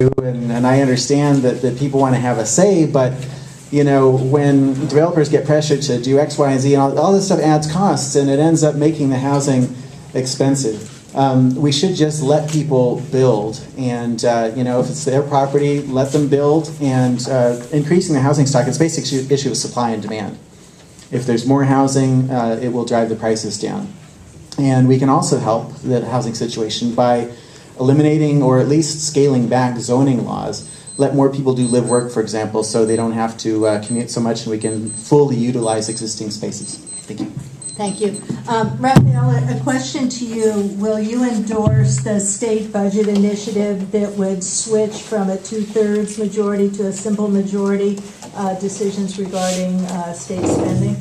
do, and I understand that people want to have a say, but you know, when developers get pressured to do X, Y, and Z, and all this stuff adds costs, and it ends up making the housing expensive. We should just let people build, and you know, if it's their property, let them build. And increasing the housing stock, it's a basic issue of supply and demand. If there's more housing, it will drive the prices down. And we can also help the housing situation by eliminating or at least scaling back zoning laws. Let more people do live work, for example, so they don't have to commute so much, and we can fully utilize existing spaces. Thank you. Thank you. Raphael, a question to you. Will you endorse the state budget initiative that would switch from a 2/3 majority to a simple majority decisions regarding state spending?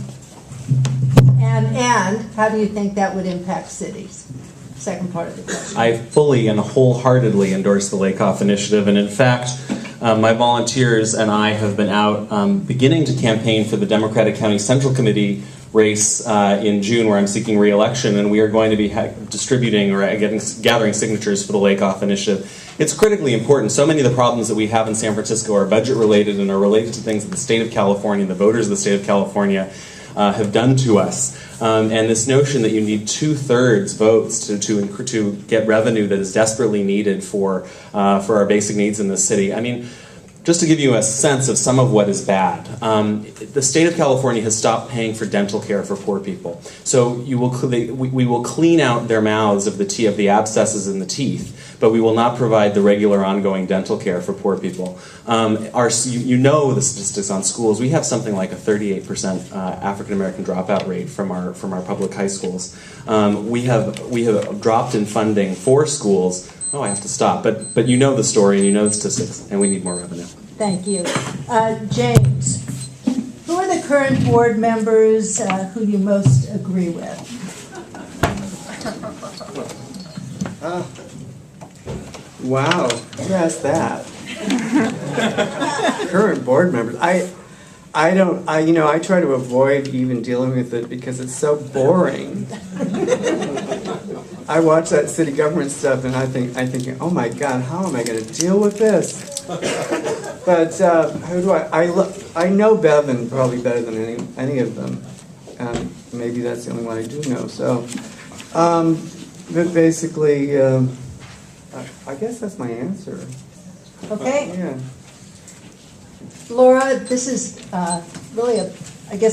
And how do you think that would impact cities? Second part of the question. I fully and wholeheartedly endorse the Lakoff Initiative, and in fact, my volunteers and I have been out beginning to campaign for the Democratic County Central Committee race in June, where I'm seeking re-election, and we are going to be distributing or gathering signatures for the Lakoff Initiative. It's critically important. So many of the problems that we have in San Francisco are budget-related and are related to things that the state of California, the voters of the state of California, have done to us. And this notion that you need 2/3 votes to get revenue that is desperately needed for our basic needs in this city. I mean, just to give you a sense of some of what is bad, the state of California has stopped paying for dental care for poor people. So we will clean out their mouths of the abscesses in the teeth, but we will not provide the regular ongoing dental care for poor people. You know the statistics on schools. We have something like a 38% African American dropout rate from our public high schools. We have dropped in funding for schools. Oh, I have to stop. But you know the story and you know the statistics, and we need more revenue. Thank you. James, who are the current board members who you most agree with? Wow, who asked that? Current board members. I try to avoid even dealing with it because it's so boring. I watch that city government stuff and I'm thinking, oh my God, how am I going to deal with this? But who do I know Bevan probably better than any of them. Maybe that's the only one I do know. So, but basically, I guess that's my answer. Okay. Yeah. Laura, this is really a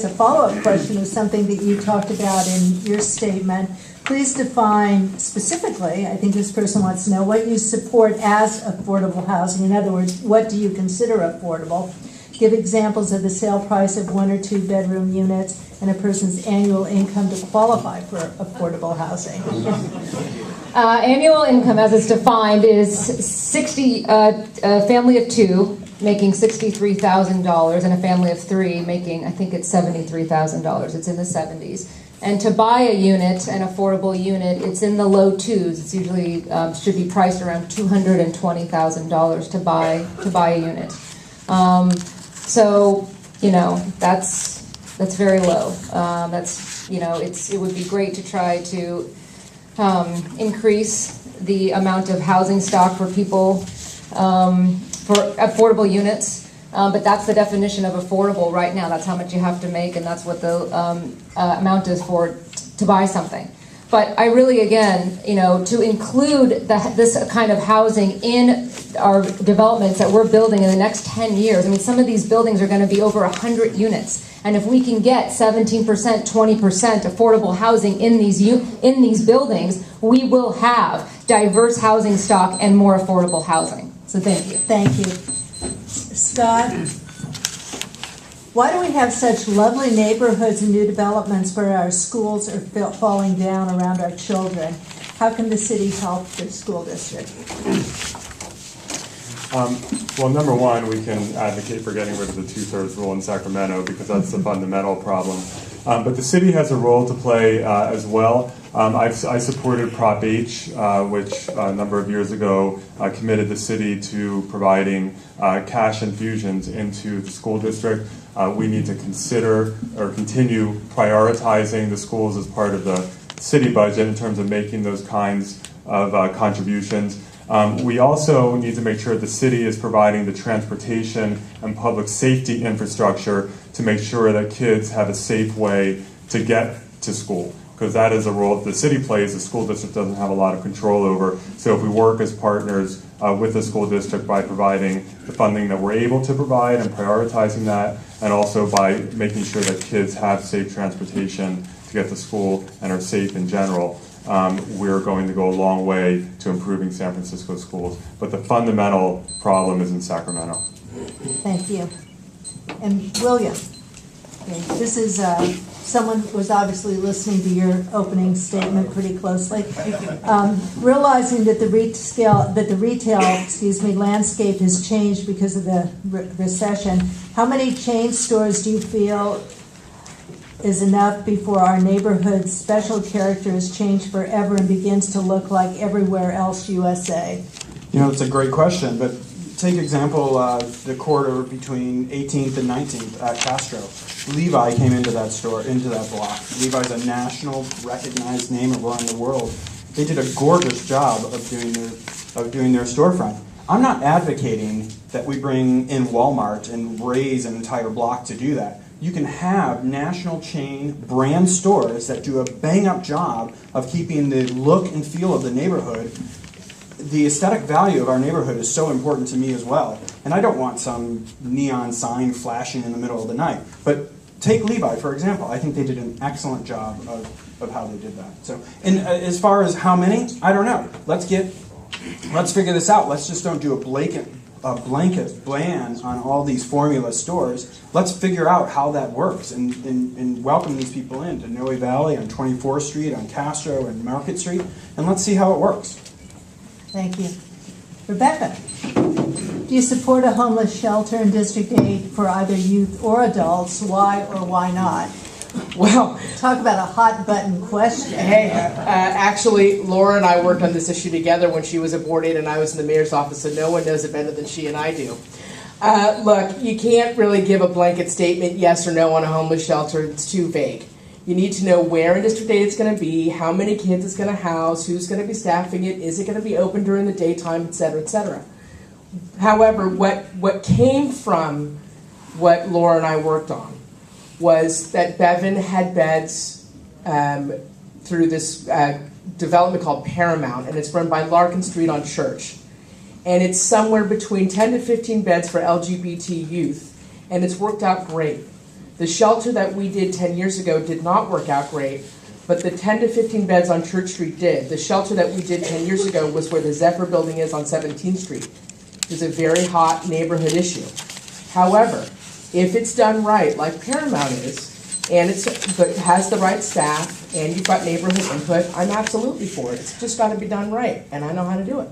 follow-up question of something that you talked about in your statement. Please define specifically, I think this person wants to know, what you support as affordable housing. In other words, what do you consider affordable? Give examples of the sale price of 1 or 2 bedroom units and a person's annual income to qualify for affordable housing. Annual income, as it's defined, is a family of 2 making $63,000 and a family of 3 making, I think it's $73,000. It's in the 70s. And to buy a unit, an affordable unit, it's in the low 2s. It's usually should be priced around $220,000 to buy a unit. So you know that's very low. It would be great to try to increase the amount of housing stock for people for affordable units. But that's the definition of affordable right now. That's how much you have to make, and that's what the amount is to buy something. But I really, again, to include this kind of housing in our developments that we're building in the next 10 years. I mean, some of these buildings are going to be over 100 units. And if we can get 17%, 20% affordable housing in these buildings, we will have diverse housing stock and more affordable housing. So thank you. Thank you. Scott, why do we have such lovely neighborhoods and new developments where our schools are falling down around our children? How can the city help the school district? Well, number one, we can advocate for getting rid of the 2/3 rule in Sacramento because that's the fundamental problem. But the city has a role to play as well. I supported Prop H, which a number of years ago committed the city to providing cash infusions into the school district. We need to consider or continue prioritizing the schools as part of the city budget in terms of making those kinds of contributions. We also need to make sure the city is providing the transportation and public safety infrastructure to make sure that kids have a safe way to get to school, because that is a role the city plays, the school district doesn't have a lot of control over. So if we work as partners with the school district by providing the funding that we're able to provide and prioritizing that, and also by making sure that kids have safe transportation to get to school and are safe in general, we're going to go a long way to improving San Francisco schools. But the fundamental problem is in Sacramento. Thank you. And William, okay, this is someone who was obviously listening to your opening statement pretty closely. Realizing that the retail landscape has changed because of the recession, how many chain stores do you feel is enough before our neighborhood's special characters change forever and begins to look like everywhere else USA? You know, it's a great question, but take example the corridor between 18th and 19th at Castro. Levi came into that store, into that block. Levi's a national recognized name around the world. They did a gorgeous job of doing their storefront. I'm not advocating that we bring in Walmart and raise an entire block to do that. You can have national chain brand stores that do a bang-up job of keeping the look and feel of the neighborhood. The aesthetic value of our neighborhood is so important to me as well. And I don't want some neon sign flashing in the middle of the night. But take Levi, for example. I think they did an excellent job of how they did that. So, and as far as how many, I don't know. Let's figure this out. Let's just don't do a blanket ban on all these formula stores. Let's figure out how that works and welcome these people in to Noe Valley on 24th Street, on Castro and Market Street, and let's see how it works. Thank you. Rebecca, do you support a homeless shelter in District 8 for either youth or adults? Why or why not? Well, talk about a hot button question. Hey, actually, Laura and I worked on this issue together when she was at Board 8 and I was in the mayor's office, so no one knows it better than she and I do. Look, you can't really give a blanket statement, yes or no, on a homeless shelter. It's too vague. You need to know where in District 8 it's going to be, how many kids it's going to house, who's going to be staffing it, is it going to be open during the daytime, et cetera, et cetera. However, what came from what Laura and I worked on was that Bevan had beds through this development called Paramount, and it's run by Larkin Street on Church. And it's somewhere between 10 to 15 beds for LGBT youth, and it's worked out great. The shelter that we did 10 years ago did not work out great, but the 10 to 15 beds on Church Street did. The shelter that we did 10 years ago was where the Zephyr building is on 17th Street. It's a very hot neighborhood issue. However, if it's done right, like Paramount is, and but has the right staff, and you've got neighborhood input, I'm absolutely for it. It's just got to be done right, and I know how to do it.